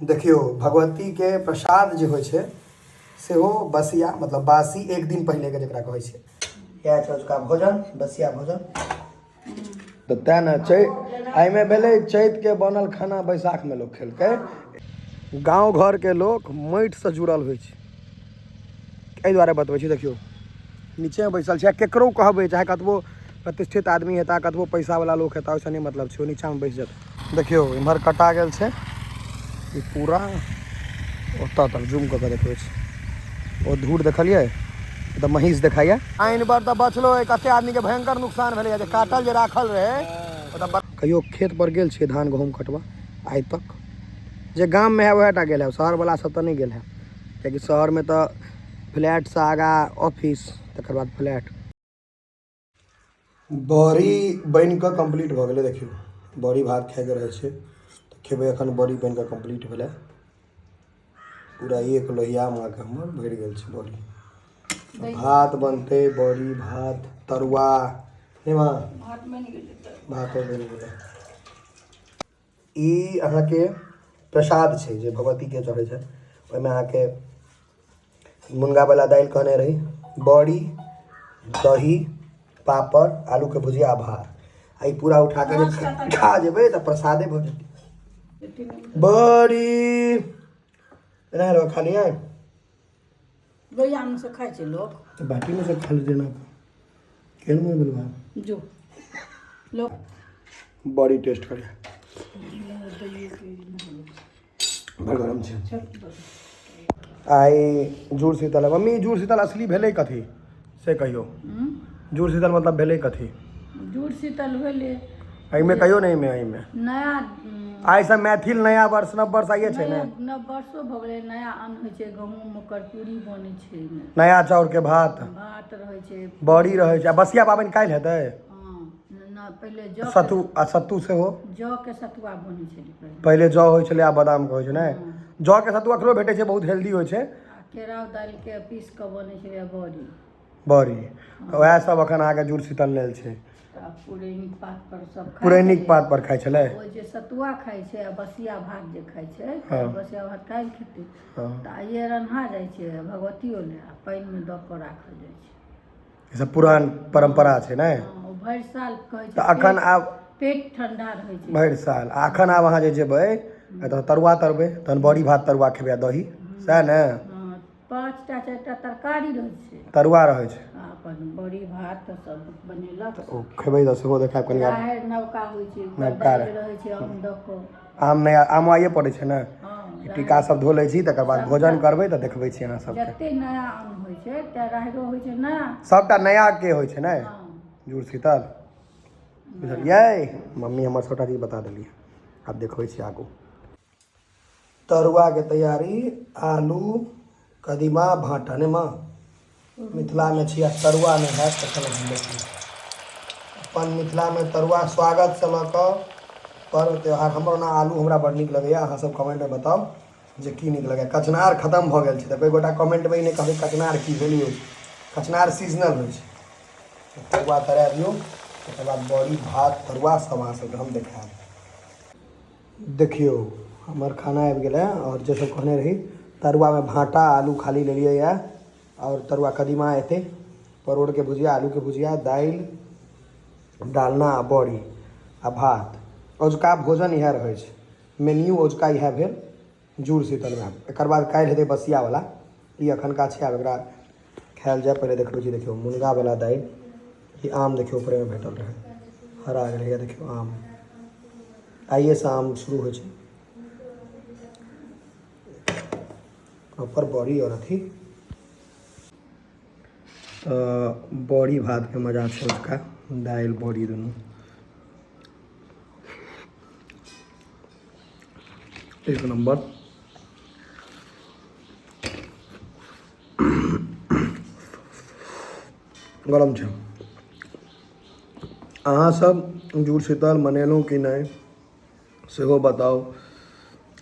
देखियो भगवती के प्रसाद जे होइ छै सेहो बसिया मतलब बासी एक दिन पहले के जकरा कहै छै इएह छै उसका भोजन बसिया भोजन। तऽ तेँ ने एहिमे भेलै चैतके बनल खाना बैसाखमे लोक खेलकै। गाँव घरके लोक माटिसँ जुड़ल होइ छै एहि दुआरे बतबै छी। देखियौ नीचे बैसल छै, केकरो कहबै चाहे कतबो प्रतिष्ठित आदमी हेता कतबो पैसावला लोक हेता ओहिसँ नहि मतलब छै, ओ नीचाँमे बैसि जेतै। देखियौ इम्हर कटा गेल छै ई पूरा ओतऽ तक जूम कऽ के देखबै छै। ओ धूर देखलियै तऽ महीष देखाइए। आइन पर तऽ बचलो कते आदमीके भयंकर नुकसान भेलै जे काटल जे राखल रहै। कहियो खेत पर गेल छियै धान गहूँम कटबा आइ तक? जे गाममे है वएह टा गेल है, शहरवला सब तऽ नहि गेल है कियाकि शहरमे तऽ फ्लैटसँ आगाँ ऑफिस तकर बाद फ्लैट। बड़ी बनि कऽ कम्प्लीट भऽ गेलै। देखियौ बड़ी भात खाइके रहै छै तऽ खेबै एखन। बड़ी बनि कऽ कम्प्लीट भेलै पूरा एक लोहिया माँके हमर भरि गेल छै बड़ी। भात बनतै बड़ी भात तरुआ नहि माँ? भातो बनि गेलै। ई अहाँके प्रसाद छै जे भगवतीके चढ़ै छै। ओहिमे अहाँके मुनगावला दालि कहने रही, बड़ी दही पापड़ आलूके भुजिया भात। आ ई पूरा उठा कऽ जे खा जेबै तऽ प्रसादे भऽ जेतै। बड़ी एना लोक खा लियै लोहियामे से खाइ छै लोक तऽ बाटीमे से खा लीजिए ना। केहन मुँह भेल भाय जो लोक बड़ी टेस्ट करिए बड़ गरम छै। आइ जुड़ शीतल है। मम्मी जुड़ शीतल असली भेलै कथी से कहियौ? जुड़ शीतल मतलब भेलै कथी? जुड़ शीतल भेलै एहिमे कहियो नहि एहिमे नया आइसँ मैथिल नया वर्ष नव वर्ष आइए छै ने। नव वर्षो भऽ गेलै, नया अन्न होइ छै, गहूँम ओकर पूरी बनै छै, नया चाउरके भात भात रहै छै, बड़ी रहै छै। आ बसिया पाबनि काल्हि हेतै? हँ पहिले जौ सत्तू आ सत्तू सेहो जौके सतुआ बनै छलै पहिले जौ होइ छलै आ बादामके होइ छै ने। जौके सत्तू एखनो भेटै छै, बहुत हेल्दी होइ छै। आ केराउ दालिके पीस कऽ बनै छलै बड़ी। बड़ी तऽ वएह सब एखन अहाँके जुड़ शीतल लेल छै। तऽ पुरैनिक पात पर सब खाइ पुरैनिक छलै। पात पर खाइ छलै। ओ जे सतुआ खाइ छै आ बसिया भात जे खाइ छै तऽ बसिया भात काल्हि खेतै तऽ आइए रन्हा जाइ छै भगवतियो लए आ पानिमे दऽ कऽ राखल जाइ छै। ई सब पुरान परम्परा छै ने। ओ भरि साल कहै छै तऽ एखन आब पेट ठण्डा रहै छै भरि साल। आ एखन आब अहाँ जे जेबै तऽ तरुआ तरबै तहन बड़ी भात तरुआ खेबै आ दही सएह ने। 5टा 4टा तरकारी रहै छै, तरुआ रहै छै आ अपन बड़ी भात सब बनेलक। ओ खेबै तऽ सेहो देखायब कनि। राहरि नवका होइ छै, नवका दालि रहै छै आम दऽ कऽ। आम नया आम आइए पड़ै छै ने। हँ टीका सब धो लै छी तकर बाद भोजन करबै तऽ देखबै छी अहाँ सबके। जतेक नया अन्न होइ छै तऽ राहरिओ होइ छै नया। सबटा नयाके होइ छै ने हँ जुड़ शीतल। बुझलियै मम्मी हमर सबटा चीज बता देलियै। आब देखबै छी आगू। तरुआके तैयारी आलू कदीमा भाँटा ने माँ? मिथिलामे छी आ तरुआ नहि हैत तखन हम देखबै। अपन मिथिलामे तरुआ स्वागतसँ लऽ कऽ पर्व त्यौहार। हमर ओना आलू हमरा बड़ नीक लगैए। अहाँसब कमेन्टमे बताउ जे की नीक लगैए। कचनार खतम भऽ गेल छै तऽ कोइ गोटा कमेन्टमे ई नहि कहबै कचनार की भेल यौ। कचनार सीजनल होइ छै। तरुआ तरा दियौ तकर बाद बड़ी भात तरुआ सब अहाँ सबके हम देखाएब। देखियौ हमर खाना आबि गेलै आओर जे सब कहने रही तरुआमे भाँटा आलू खाली लेलियै यऽ और तरुआ कदीमा एतै, परोड़के भुजिया आलूके भुजिया दालि डालना आ बड़ी आ भात। अजुका भोजन इएह रहै छै, मेन्यू अजुका इएह भेल जुड़ शीतलमे। एकर बाद काल्हि हेतै बसियावला, ई एखनका छै। आब एकरा खाएल जाए। पहिले देखबै छी। देखियौ मुनगावला दालि, ई आम देखियौ उपरेमे भेटल रहै हरा गेलै। देखियौ आम आइएसँ आम शुरू होइ छै। प्रॉपर बड़ी और अथी बड़ी भातके मजा छै अजुका। दालि बड़ी दुनू एक नम्बर। गरम छै। अहाँ सब जुड़ शीतल मनेलहुँ कि नहि सेहो बताउ।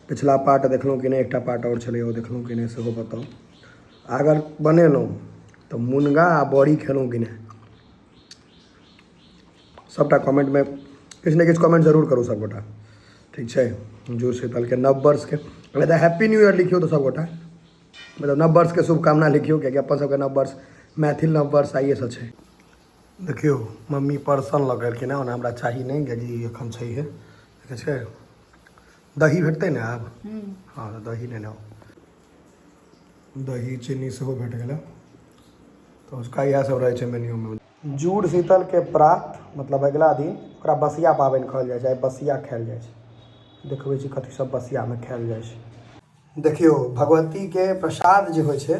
पिछला पार्ट देखलहुँ कि नहि, एकटा पार्ट आओर छलै ओ देखलहुँ कि नहि सेहो बताउ। अगर बनेलहुँ तऽ मुनगा आ बड़ी खेलहुँ कि नहि सबटा कमेन्टमे किछु ने किछु कमेन्ट जरूर करू सबगोटा, ठीक छै। जुड़ शीतलके नव वर्षके तो हैप्पी न्यू ईयर लिखियो तो सब गोटा मतलब नव वर्ष के शुभकामना लिखियो कियाकि अपन सबके नव वर्ष मैथिल नव वर्ष आइए से छै। देखियो मम्मी परसन लगेलखिन हँ ओना हमरा चाही नहीं कियाकि एखन छैहे देखै छै दही भेटतै ने आब हाँ तो दही लेने आओ दही चीनी सेहो भेट गेलै तो उसका इएह सब रहै छै मेन्यू में। जुड़ शीतल के प्रात मतलब अगला दिन ओकरा बसिया पाबनि कहल जाइ छै आइ बसिया खायल जाइ छै देखबै छी कथी सब बसिया में खायल जाइ छै। देखियो भगवती के प्रसाद जे होइ छै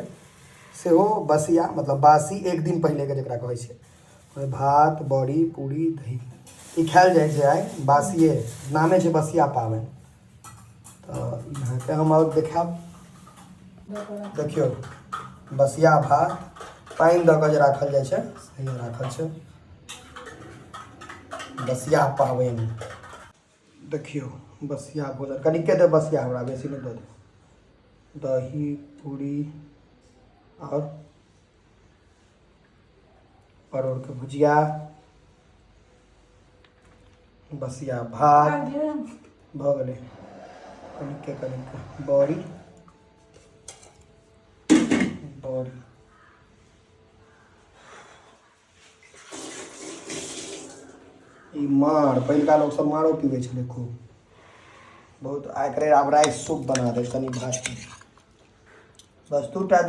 सेहो बसिया मतलब बासी एक दिन पहिले के जकरा कहै छै ओहि भात बड़ी पूरी दही ई खायल जाइ छै आइ बासिए नामे छै बसिया पाबनि। तो अहाँके हम और देखाब देखियो बसिया भात पानि दऽ कऽ जे राखल जाइ छै सही राखल छै बसिया पाबनि। देखियो बसिया भोजन कनिके दे बसिया हमरा बेसी नहीं दऽ दे दही पूरी और परोड़ के भुजिया बसिया भात भऽ गेलै कनिके कनिके बड़ी बड़ी ई मार पहिलका लोग सब मारो पीबै छलै खूब बहुत आइ काल्हि आब राइस सूप बना दे कनी भात बस दूटा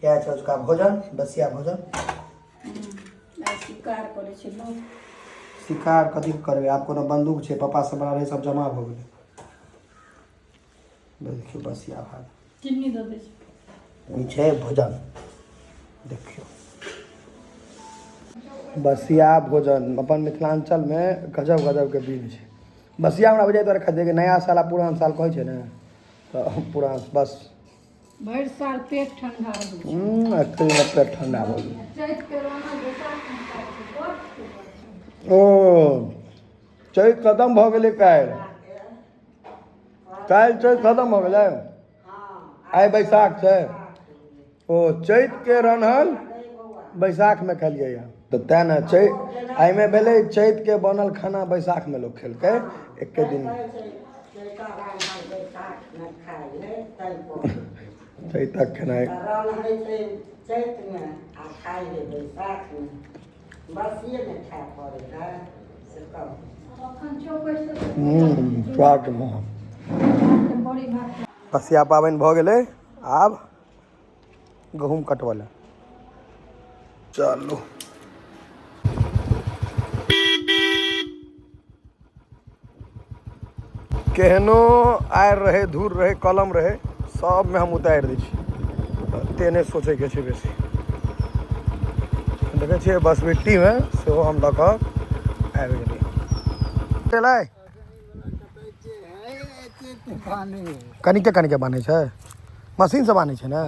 इएह छै उसका भोजन बसिया भोजन। शिकार करै छै लोग शिकार कथी करबै आब कोनो बंदूक छै पापा सब बना रहे सब जमा भऽ गेलै देखियो बसिया भात चिन्नी दऽ दै छै ई छै भोजन देखियो बसिया भोजन अपन मिथिलांचल में गजब गजब के विध छै। बसिया हमरा बुझाइ दुआरे खाते कि नया साल आ पुरान साल कहै छै ने तो पुरान बस भरि साल पेट ठंडा रहै छै पेट ठंडा भऽ गेल चैत के रोना बैसाख में खाइ छै ओ चैत खत्म भऽ गेलै काल्हि चैत खत्म भऽ गेलै आइ बैसाख छै ओ चैत के रन्हल बैसाख में खेलियै यऽ तो तेँ ने चैत एहिमे भेलै चैत के बनल खाना बैसाख में लोग खेलकै एके दिन चैतक खेनाइ स्वाद बसिया पाबनि भऽ गेलै आब गहूँम कटबै लए चलू केहनो आयर रहे धूर रहे कलम रहे सब में हम उतारि दै छी तेने सोचे के छै बेसी देखे छियै बस मिट्टी में सेहो हम लऽ कऽ आबि गेलियै कनिके बान्है छै मशीन से बान्है छै ने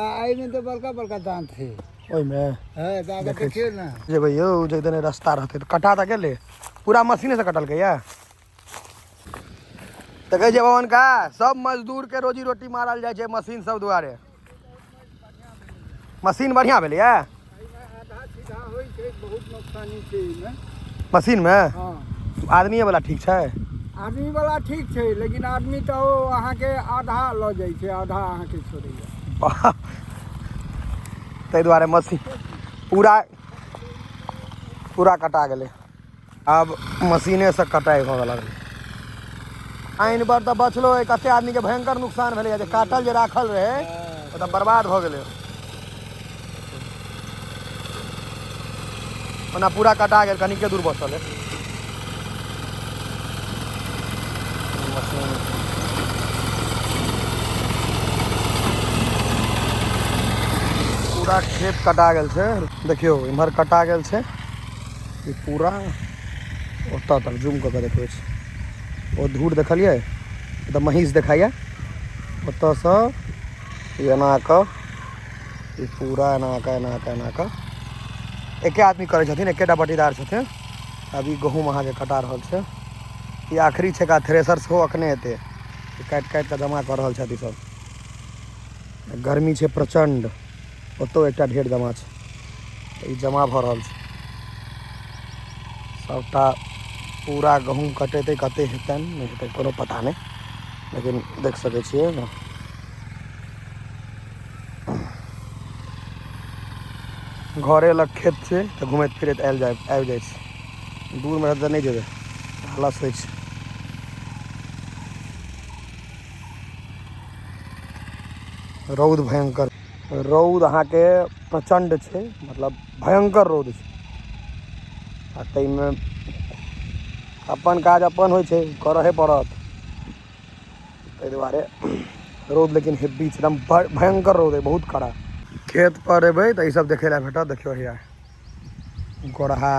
एहिमे तऽ बड़का बड़का दाँत छै ओहिमे देखियौ ने जेबै यौ जे देने रास्ता रहतै तऽ कटा तऽ गेलै पूरा मशीने से कटलकै यऽ देखै छियै भवन का सब मजदूर के रोजी रोटी मारल जाइ छै मशीन सब दुआरे मशीन बढ़िया भेलै यऽ मशीन में आदमी वाला ठीक छै आदमी वाला ठीक छै लेकिन आदमी तऽ ओ अहाँके आधा लऽ जाइ छै आधा अहाँके छोड़ैया ताहि दुआरे मशीन पूरा कटा गेलै आब मशीने से कटाई भऽ लगलै आइन पर तऽ बचलो है कते आदमी के भयंकर नुकसान भेलै जे काटल जे राखल रहे ओ तऽ बर्बाद भऽ गेलै ओना पूरा कटा गेल कनिके दूर बचल है पूरा खेत कटा गेल छै देखियो इम्हर कटा गेल छै ई पूरा ओतऽ तक जूम कऽ के देखबै छै ओ धूर देखलियै तऽ महींस देखाइए ओतऽसँ एना कऽ ई पूरा एना कऽ एके आदमी करै छथिन एकेटा बटीदार छथिन अभी गहूँम अहाँके कटा रहल छै ई आखिरी छै का थ्रेसर सेहो अखने एतै काटि कऽ जमा कऽ रहल छथि सब गर्मी छै प्रचंड ओतौ एकटा ढेर जमा छै ई जमा भऽ रहल छै सबटा पूरा गहूँम कटेतै कते हेतै नहीं हेतै कोनो पता नहीं, लेकिन देख सकै छियै ने घरे लग खेत छै तऽ घुमैत फिरैत आबि जाइ छै, दूरमे रहतै नहि जेबै, आलस होइ छै। रौद भयंकर, रौद अहाँके प्रचंड छै, मतलब भयंकर रौद छै। आ ताहिमे अपन काज अपन होइ छै, करहे पड़त, ताहि दुआरे रौद लेकिन हेवी छै, एकदम भयंकर रौद है, बहुत कड़ा। खेत पर एबै तऽ ईसब देखै लए भेटत। देखियौ हैया गोरहा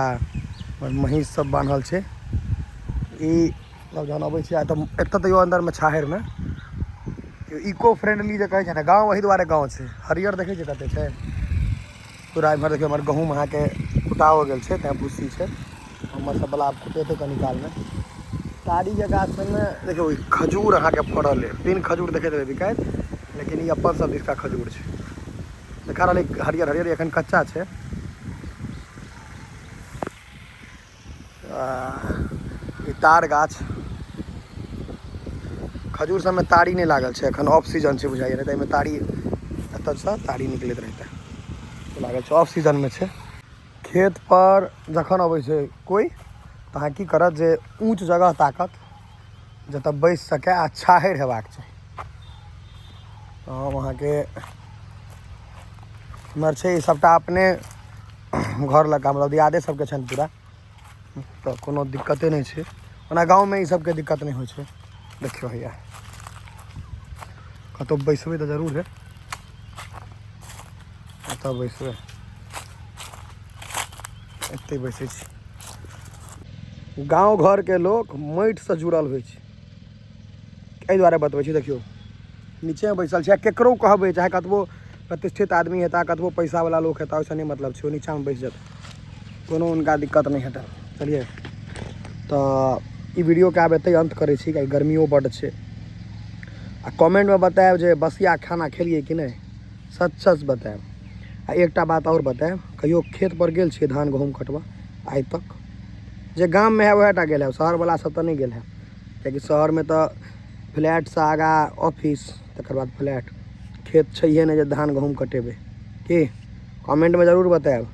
महीष सब बान्हल छै। ई सब जहन अबै छै तऽ एतऽ तैयो अंदरमे छाहरिमे इको फ्रेंडली जे कहै छै ने, गाँव वही दुआरे गाँव छै। हरियर देखै छै कते छै पूरा। एम्हर देखियौ हमर गहूँम अहाँके कुटाओ गेल छै, तेँ भुस्सी छै। हमर सब बला आब कुटेतै कनि कालमे। ताड़ीके गाछ सबमे देखियौ खजूर अहाँके फड़ल अइ, 3 खजूर देखैत हेबै बिकाइत, लेकिन ई अपन सब दिसका खजूर छै। देखा रहल हरियर हरियर, एखन कच्चा छै। ई ताड़ गाछ, खजूर सबमे ताड़ी नहीं लागल छै एखन, ऑफ सीजन छै बुझाइए, नहीं तऽ एहिमे ताड़ी एतऽसँ ताड़ी निकलैत रहितै, लागल छै ऑफ सीजनमे छै। खेत पर जखन अबै छै कोइ तऽ अहाँ की करत जे ऊँच जगह ताकत जतऽ बैसि सकै आ छाहरि हेबाक चाही। हम अहाँके हमर छै ई सबटा अपने घर लगा, मतलब दियादे सबके छनि पूरा, तऽ कोनो दिक्कते नहीं छै। ओना गाँवमे ई सबके दिक्कत नहीं होइ छै। देखियौ हैया कतहु बैसबै तऽ जरूर है, एतऽ बैसबै, एतहि बैसै छी। गाँव घरके लोक माटिसँ जुड़ल होइ छै, एहि दुआरे बतबै छी। देखियौ नीचे बैसल छै, केकरो कहबै चाहे कतबो प्रतिष्ठित आदमी हेता, कतबो पैसावला लोक हेता, ओहिसँ नहीं मतलब छै, ओ नीचाँमे बैसि जेतै, कोनो हुनका दिक्कत नहीं हेतै। चलिए तऽ ई वीडियोके आब एतहि अंत करै छी, किएकि गर्मियो बड्ड छै। आ कमेंटमे बतायब जे बसिया खाना खेलिए कि नहीं, सच सच बतायब। आ एकटा बात और बतायब, कहियो खेत पर गेल छियै धान गहूँम कटबऽ आइ तक? जे गाममे है वएह टा गेल है, शहरवला सब तऽ नहीं गेल है, किएकि शहरमे तऽ फ्लैटसँ आगाँ ऑफिस, तकर बाद फ्लैट, खेत छैहे नहीं जे धान गहूँम कटेबै। कि कमेंटमे जरूर बतायब।